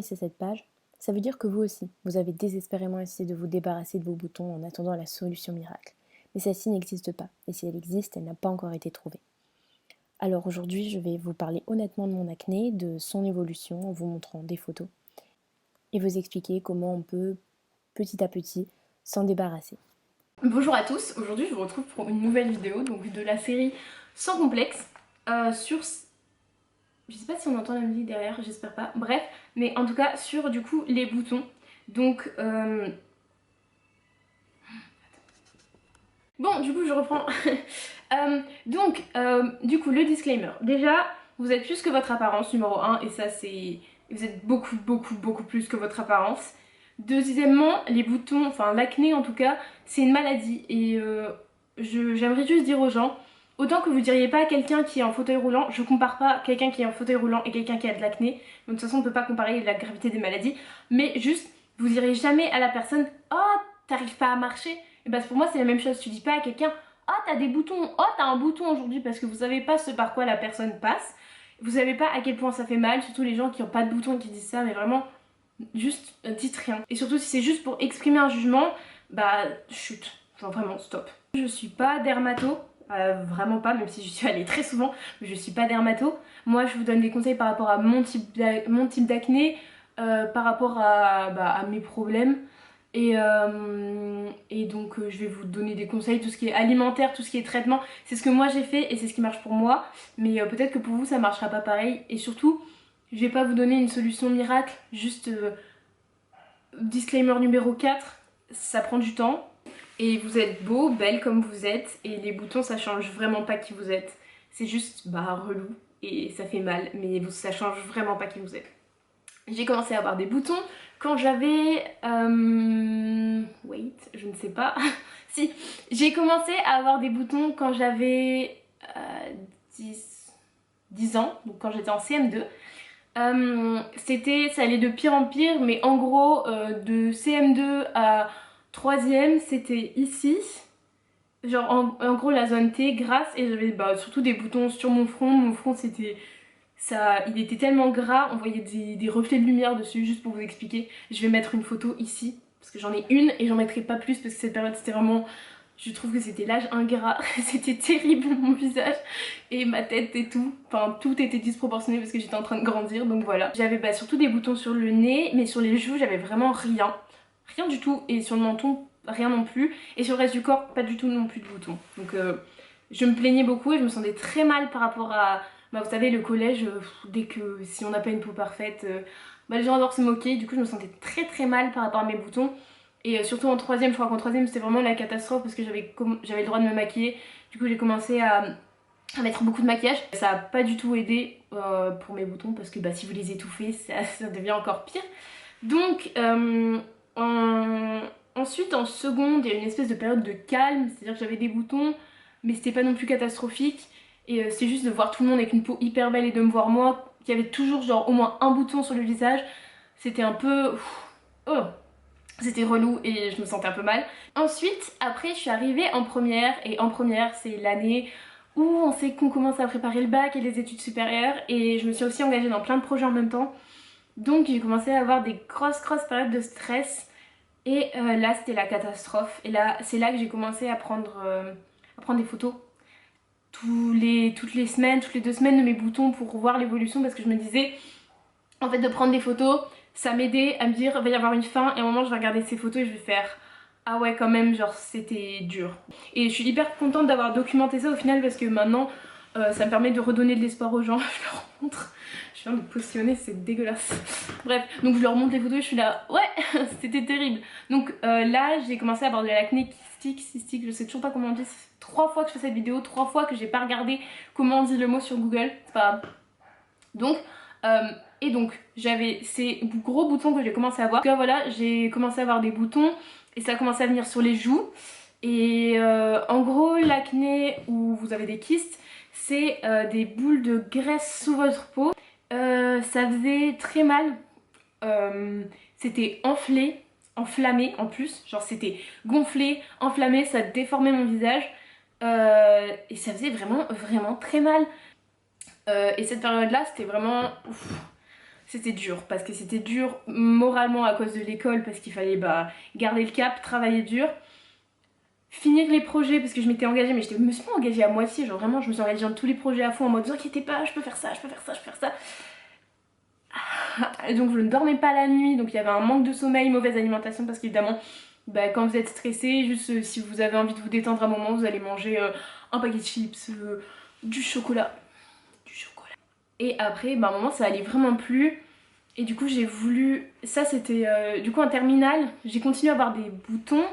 connaissez cette page, ça veut dire que vous aussi, vous avez désespérément essayé de vous débarrasser de vos boutons en attendant la solution miracle. Mais celle-ci n'existe pas, et si elle existe, elle n'a pas encore été trouvée. Alors aujourd'hui, je vais vous parler honnêtement de mon acné, de son évolution en vous montrant des photos et vous expliquer comment on peut petit à petit s'en débarrasser. Bonjour à tous, aujourd'hui je vous retrouve pour une nouvelle vidéo donc de la série Sans complexe sur... Je sais pas si on entend la musique derrière, j'espère pas, bref, mais en tout cas sur du coup les boutons. Donc bon, du coup je reprends. Du coup le disclaimer. Déjà, vous êtes plus que votre apparence numéro 1 et ça c'est... Vous êtes beaucoup plus que votre apparence. Deuxièmement, les boutons, enfin l'acné en tout cas, c'est une maladie et j'aimerais juste dire aux gens, autant que vous diriez pas à quelqu'un qui est en fauteuil roulant, je compare pas quelqu'un qui est en fauteuil roulant et quelqu'un qui a de l'acné, donc de toute façon on peut pas comparer la gravité des maladies, mais juste, vous direz jamais à la personne, oh t'arrives pas à marcher, et bah pour moi c'est la même chose, tu dis pas à quelqu'un, oh t'as des boutons, oh t'as un bouton aujourd'hui, parce que vous savez pas ce par quoi la personne passe, vous savez pas à quel point ça fait mal, surtout les gens qui ont pas de boutons et qui disent ça, mais vraiment... Juste dites rien. Et surtout si c'est juste pour exprimer un jugement, bah chut, genre vraiment stop. Je suis pas dermato, vraiment pas, même si je suis allée très souvent, mais je suis pas dermato. Moi je vous donne des conseils par rapport à mon type d'acné, par rapport à mes problèmes. Et donc je vais vous donner des conseils, tout ce qui est alimentaire, tout ce qui est traitement, c'est ce que moi j'ai fait et c'est ce qui marche pour moi. Mais peut-être que pour vous ça marchera pas pareil. Et surtout, je vais pas vous donner une solution miracle, juste disclaimer numéro 4, ça prend du temps. Et vous êtes beau, belle comme vous êtes, et les boutons ça change vraiment pas qui vous êtes. C'est juste relou et ça fait mal, mais ça change vraiment pas qui vous êtes. J'ai commencé à avoir des boutons quand j'avais... wait, je ne sais pas. Si, j'ai commencé à avoir des boutons quand j'avais 10 ans, donc quand j'étais en CM2. Ça allait de pire en pire, mais en gros, de CM2 à 3ème, c'était ici. Genre en gros la zone T, grasse, et j'avais surtout des boutons sur mon front. Mon front c'était... il était tellement gras, on voyait des reflets de lumière dessus, juste pour vous expliquer. Je vais mettre une photo ici, parce que j'en ai une et j'en mettrai pas plus parce que cette période c'était vraiment... Je trouve que c'était l'âge ingrat, c'était terrible mon visage et ma tête et tout. Enfin tout était disproportionné parce que j'étais en train de grandir, donc voilà. J'avais surtout des boutons sur le nez, mais sur les joues j'avais vraiment rien. Rien du tout, et sur le menton rien non plus. Et sur le reste du corps pas du tout non plus de boutons. Donc je me plaignais beaucoup et je me sentais très mal par rapport à... vous savez le collège, si on n'a pas une peau parfaite, les gens adorent se moquer. Du coup je me sentais très mal par rapport à mes boutons. Et surtout en 3ème, je crois qu'en 3ème c'était vraiment la catastrophe parce que j'avais le droit de me maquiller. Du coup j'ai commencé à mettre beaucoup de maquillage. Ça n'a pas du tout aidé pour mes boutons parce que si vous les étouffez ça devient encore pire. Donc ensuite en seconde il y a une espèce de période de calme, c'est à dire que j'avais des boutons mais c'était pas non plus catastrophique. Et c'est juste de voir tout le monde avec une peau hyper belle et de me voir moi qui avait toujours genre au moins un bouton sur le visage. C'était un peu... Oh, c'était relou et je me sentais un peu mal. Ensuite, après je suis arrivée en première, et en première c'est l'année où on sait qu'on commence à préparer le bac et les études supérieures, et je me suis aussi engagée dans plein de projets en même temps. Donc j'ai commencé à avoir des grosses périodes de stress et là c'était la catastrophe. Et là c'est là que j'ai commencé à prendre des photos toutes les semaines, toutes les 2 semaines de mes boutons pour voir l'évolution, parce que je me disais en fait de prendre des photos ça m'aidait à me dire il va y avoir une fin, et à un moment je vais regarder ces photos et je vais faire ah ouais quand même, genre c'était dur. Et je suis hyper contente d'avoir documenté ça au final parce que maintenant ça me permet de redonner de l'espoir aux gens. Je leur montre, je viens de positionner, c'est dégueulasse. Bref, donc je leur montre les photos et je suis là ouais c'était terrible. Donc là j'ai commencé à avoir de l'acné cystique, je sais toujours pas comment on dit. 3 fois que je fais cette vidéo, 3 fois que j'ai pas regardé comment on dit le mot sur Google, c'est pas grave. Donc et donc j'avais ces gros boutons que j'ai commencé à avoir. Donc voilà, j'ai commencé à avoir des boutons et ça a commencé à venir sur les joues. Et en gros l'acné où vous avez des kystes, c'est des boules de graisse sous votre peau. Ça faisait très mal, c'était enflammé en plus, genre c'était gonflé, enflammé, ça déformait mon visage et ça faisait vraiment très mal. Et cette période là c'était vraiment ouf. c'était dur, parce que c'était dur moralement à cause de l'école, parce qu'il fallait garder le cap, travailler dur, finir les projets, parce que je m'étais engagée, mais je me suis pas engagée à moitié, genre vraiment je me suis engagée dans tous les projets à fond en mode ne vous inquiétez pas, je peux faire ça, je peux faire ça, je peux faire ça. Et donc je ne dormais pas la nuit, donc il y avait un manque de sommeil, mauvaise alimentation, parce qu'évidemment quand vous êtes stressé, juste si vous avez envie de vous détendre un moment, vous allez manger un paquet de chips, du chocolat, du chocolat. Et après, à un moment ça allait vraiment plus. Et du coup j'ai voulu, ça c'était du coup en terminale, j'ai continué à avoir des boutons.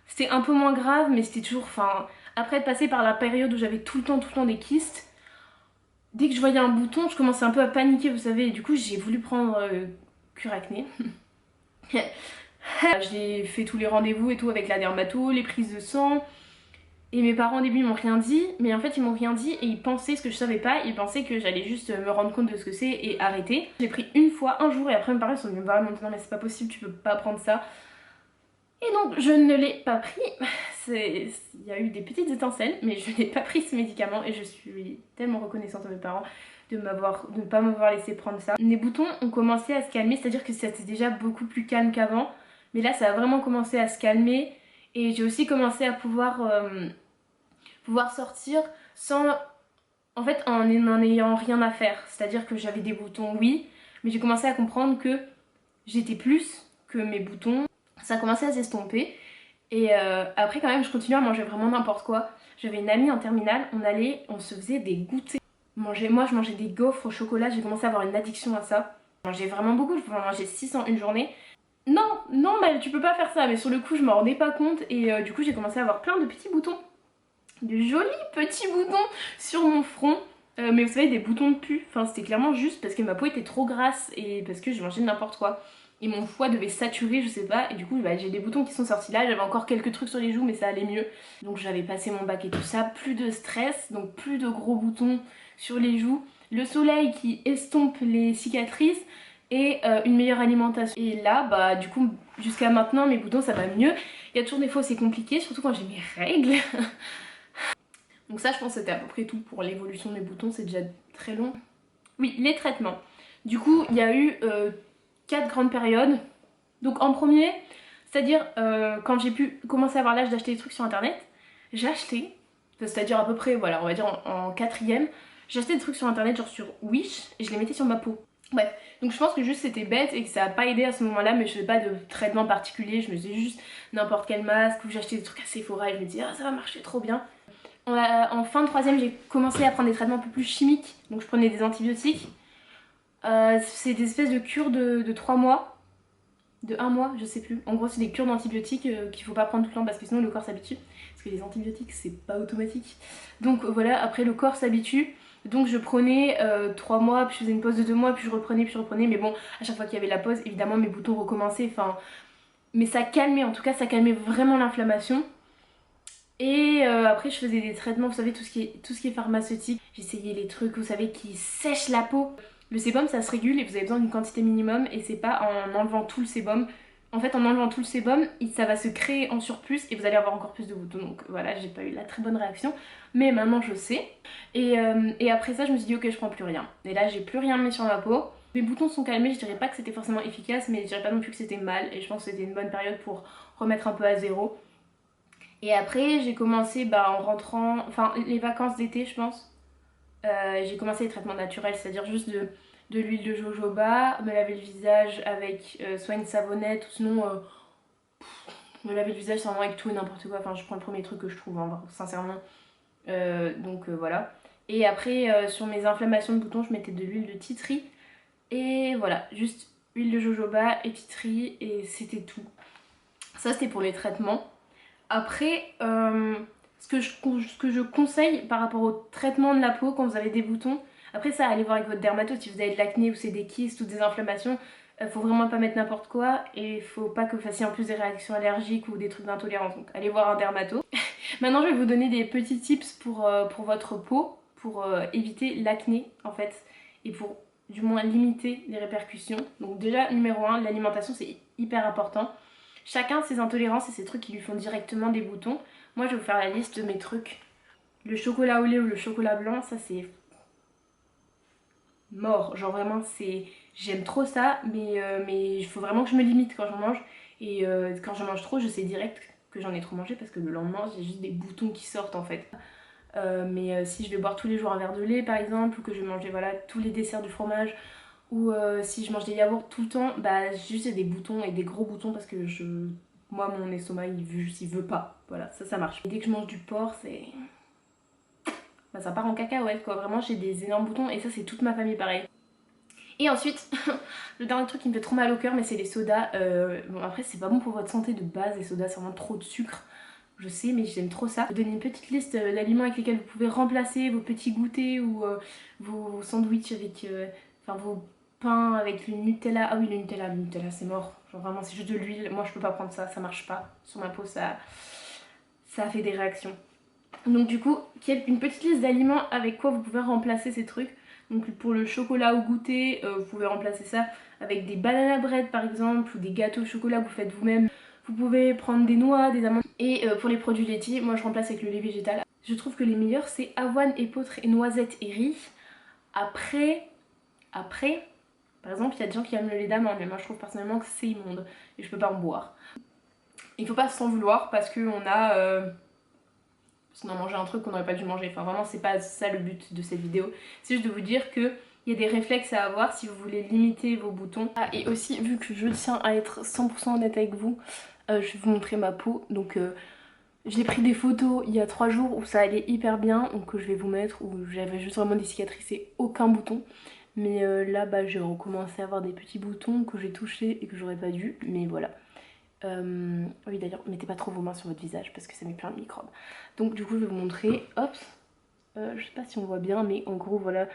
C'était un peu moins grave, mais c'était toujours, enfin, après être passé par la période où j'avais tout le temps des kystes, dès que je voyais un bouton, je commençais un peu à paniquer, vous savez, et du coup j'ai voulu prendre cure acné. J'ai fait tous les rendez-vous et tout avec la dermato, les prises de sang. Et mes parents au début ils m'ont rien dit, mais en fait ils m'ont rien dit et ils pensaient ce que je savais pas, ils pensaient que j'allais juste me rendre compte de ce que c'est et arrêter. J'ai pris une fois, un jour, et après mes parents ils sont venus me voir et m'ont dit non mais c'est pas possible, tu peux pas prendre ça. Et donc je ne l'ai pas pris, il y a eu des petites étincelles, mais je n'ai pas pris ce médicament et je suis tellement reconnaissante à mes parents de ne pas m'avoir laissé prendre ça. Mes boutons ont commencé à se calmer, c'est-à-dire que c'était déjà beaucoup plus calme qu'avant, mais là ça a vraiment commencé à se calmer et j'ai aussi commencé à pouvoir sortir sans, en fait, en n'en ayant rien à faire. C'est-à-dire que j'avais des boutons, oui, mais j'ai commencé à comprendre que j'étais plus que mes boutons. Ça a commencé à s'estomper. Et après, quand même, je continuais à manger vraiment n'importe quoi. J'avais une amie en terminale, on se faisait des goûters. Moi, je mangeais des gaufres au chocolat, j'ai commencé à avoir une addiction à ça. Je mangeais vraiment beaucoup, je pouvais en manger 6 en une journée. Non, non, mais tu peux pas faire ça. Mais sur le coup, je m'en rendais pas compte. Et du coup, j'ai commencé à avoir plein de petits boutons. De jolis petits boutons sur mon front. Mais vous savez, des boutons de pu. Enfin, c'était clairement juste parce que ma peau était trop grasse et parce que je mangeais n'importe quoi. Et mon foie devait saturer, je sais pas. Et du coup, j'ai des boutons qui sont sortis là. J'avais encore quelques trucs sur les joues, mais ça allait mieux. Donc j'avais passé mon bac et tout ça. Plus de stress, donc plus de gros boutons sur les joues. Le soleil qui estompe les cicatrices et une meilleure alimentation. Et là, du coup, jusqu'à maintenant, mes boutons, ça va mieux. Il y a toujours des fois, c'est compliqué, surtout quand j'ai mes règles. Donc ça, je pense que c'était à peu près tout pour l'évolution de mes boutons, c'est déjà très long. Oui, les traitements. Du coup, il y a eu 4 grandes périodes. Donc en premier, c'est-à-dire quand j'ai pu commencer à avoir l'âge d'acheter des trucs sur internet, j'ai acheté, c'est-à-dire à peu près, voilà, on va dire en quatrième, j'ai acheté des trucs sur internet genre sur Wish et je les mettais sur ma peau. Bref, donc je pense que juste c'était bête et que ça a pas aidé à ce moment-là, mais je faisais pas de traitement particulier, je me faisais juste n'importe quel masque ou j'achetais des trucs à Sephora et je me disais ah ça va marcher trop bien. En fin de troisième, j'ai commencé à prendre des traitements un peu plus chimiques, donc je prenais des antibiotiques. C'est des espèces de cures de 3 mois, de 1 mois, je sais plus. En gros, c'est des cures d'antibiotiques qu'il faut pas prendre tout le temps parce que sinon le corps s'habitue. Parce que les antibiotiques, c'est pas automatique. Donc voilà, après le corps s'habitue. Donc je prenais 3 mois, puis je faisais une pause de 2 mois, puis je reprenais. Mais bon, à chaque fois qu'il y avait la pause, évidemment mes boutons recommençaient. Enfin, mais ça calmait, en tout cas, ça calmait vraiment l'inflammation. Et après je faisais des traitements, vous savez, tout ce qui est pharmaceutique. J'essayais les trucs, vous savez, qui sèchent la peau. Le sébum ça se régule et vous avez besoin d'une quantité minimum et c'est pas en enlevant tout le sébum. En fait en enlevant tout le sébum, ça va se créer en surplus et vous allez avoir encore plus de boutons. Donc voilà, j'ai pas eu la très bonne réaction. Mais maintenant je sais. Et après ça je me suis dit ok je prends plus rien. Et là j'ai plus rien mis sur ma peau. Mes boutons sont calmés, je dirais pas que c'était forcément efficace, mais je dirais pas non plus que c'était mal. Et je pense que c'était une bonne période pour remettre un peu à zéro. Et après, j'ai commencé en rentrant, enfin les vacances d'été, je pense. J'ai commencé les traitements naturels, c'est-à-dire juste de l'huile de jojoba, me laver le visage avec soit une savonnette, ou sinon me laver le visage c'est vraiment avec tout et n'importe quoi. Enfin, je prends le premier truc que je trouve, hein, sincèrement. Donc voilà. Et après, sur mes inflammations de boutons, je mettais de l'huile de tea tree. Et voilà, juste huile de jojoba et tea tree, et c'était tout. Ça, c'était pour les traitements. Après, ce que je conseille par rapport au traitement de la peau quand vous avez des boutons, après ça, allez voir avec votre dermato si vous avez de l'acné ou c'est des kystes ou des inflammations. Faut vraiment pas mettre n'importe quoi et faut pas que vous fassiez en plus des réactions allergiques ou des trucs d'intolérance. Donc allez voir un dermato. Maintenant, je vais vous donner des petits tips pour votre peau, pour éviter l'acné en fait et pour du moins limiter les répercussions. Donc déjà, numéro 1, l'alimentation c'est hyper important. Chacun ses intolérances et ses trucs qui lui font directement des boutons. Moi, je vais vous faire la liste de mes trucs. Le chocolat au lait ou le chocolat blanc, ça c'est mort. Genre vraiment, c'est J'aime trop ça, mais il faut vraiment que je me limite quand j'en mange. Et quand j'en mange trop, je sais direct que j'en ai trop mangé parce que le lendemain, j'ai juste des boutons qui sortent en fait. Mais si je vais boire tous les jours un verre de lait par exemple, ou que je vais manger voilà, tous les desserts du fromage, ou si je mange des yaourts tout le temps, bah juste j'ai des boutons et des gros boutons parce que moi mon estomac il veut pas. Voilà, ça marche. Et dès que je mange du porc, bah, ça part en cacahuète quoi. Vraiment j'ai des énormes boutons et ça c'est toute ma famille pareil. Et ensuite, le dernier truc qui me fait trop mal au cœur, mais c'est les sodas. Bon après c'est pas bon pour votre santé de base, les sodas c'est vraiment trop de sucre. Je sais, mais j'aime trop ça. Je vais donner une petite liste d'aliments avec lesquels vous pouvez remplacer vos petits goûters ou vos sandwichs avec, enfin vos pains avec le Nutella. Ah oui, le Nutella c'est mort. Genre vraiment c'est juste de l'huile. Moi je peux pas prendre ça, ça marche pas. Sur ma peau ça fait des réactions. Donc du coup, une petite liste d'aliments avec quoi vous pouvez remplacer ces trucs. Donc pour le chocolat au goûter, vous pouvez remplacer ça avec des banana bread par exemple, ou des gâteaux au chocolat que vous faites vous-même. Vous pouvez prendre des noix, des amandes. Et pour les produits laitiers, moi je remplace avec le lait végétal. Je trouve que les meilleurs c'est avoine, épeautre et noisette et riz. Après, par exemple, il y a des gens qui aiment le lait d'amande, mais moi je trouve personnellement que c'est immonde et je peux pas en boire. Il faut pas s'en vouloir parce qu'on a mangé un truc qu'on n'aurait pas dû manger. Enfin vraiment c'est pas ça le but de cette vidéo. C'est juste de vous dire que il y a des réflexes à avoir si vous voulez limiter vos boutons. Ah et aussi vu que je tiens à être 100% honnête avec vous, je vais vous montrer ma peau. Donc j'ai pris des photos il y a 3 jours où ça allait hyper bien, donc je vais vous mettre, où j'avais juste vraiment des cicatrices et aucun bouton. Mais là bah j'ai recommencé à avoir des petits boutons que j'ai touchés et que j'aurais pas dû, mais voilà. Oui d'ailleurs, mettez pas trop vos mains sur votre visage parce que ça met plein de microbes. Donc du coup je vais vous montrer, hop, je sais pas si on voit bien mais en gros voilà,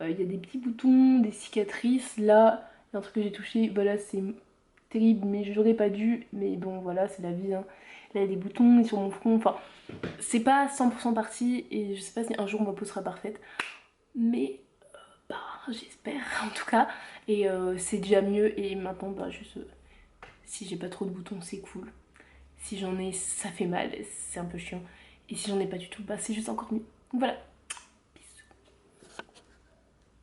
il y a des petits boutons, des cicatrices, là il y a un truc que j'ai touché, bah là c'est terrible mais j'aurais pas dû, mais bon voilà c'est la vie hein. Là il y a des boutons sur mon front, enfin c'est pas 100% parti et je sais pas si un jour ma peau sera parfaite, mais bah j'espère en tout cas, et c'est déjà mieux et maintenant bah juste si j'ai pas trop de boutons c'est cool. Si j'en ai, ça fait mal, c'est un peu chiant. Et si j'en ai pas du tout, bah c'est juste encore mieux. Donc voilà.